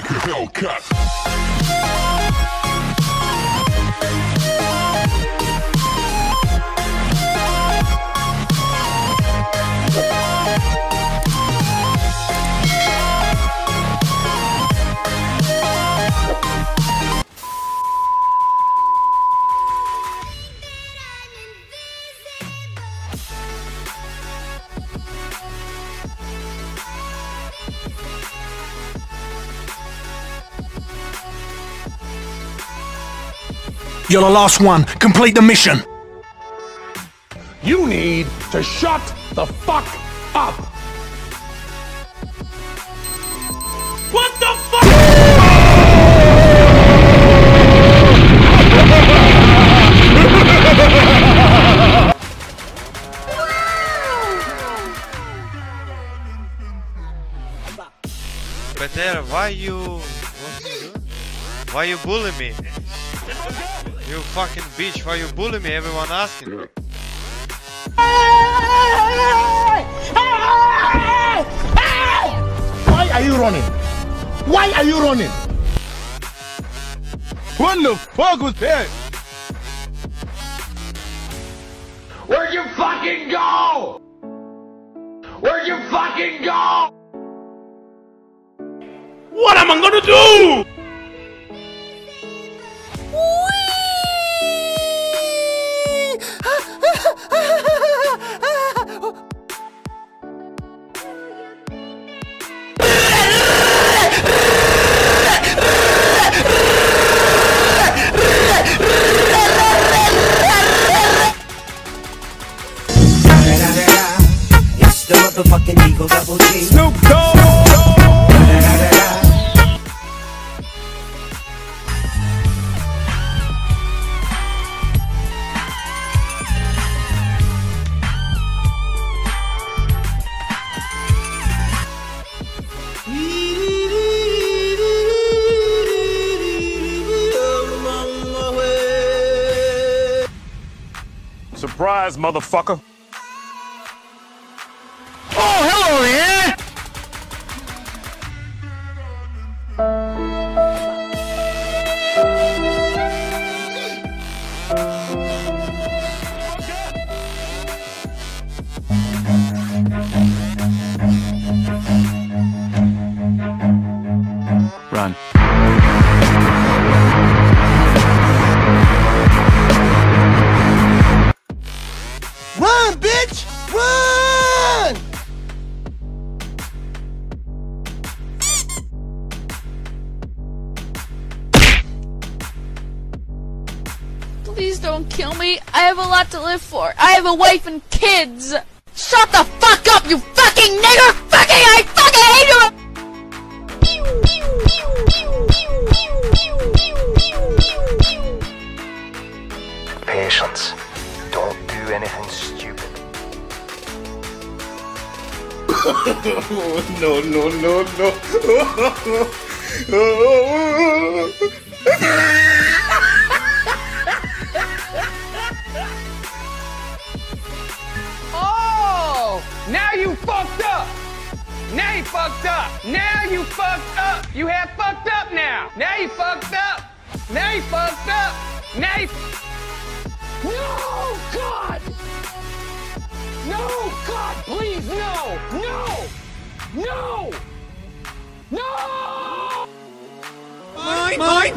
like a Hellcat. You're the last one. Complete the mission. You need to shut the fuck up! What the fuck?! Peter, why you... What you doing? Why you bully me? You fucking bitch, why you bully me? Everyone asking. Why are you running? Why are you running? What the fuck was that? Where'd you fucking go? Where'd you fucking go? What am I gonna do? It's the motherfucking Eagle Double G. Snoop Dogg. Surprise, motherfucker. Oh, hello there! Run. Run, bitch! Run! Please don't kill me. I have a lot to live for. I have a wife and kids. Shut the fuck up, you fucking nigger! I fucking hate you! Patience. Don't do anything stupid. No. Oh! Now you fucked up! Now you fucked up! Now you fucked up! You have fucked up now! Now you fucked up! Now you fucked up! Now you... No! God! No! God, please, no! No! No! No! My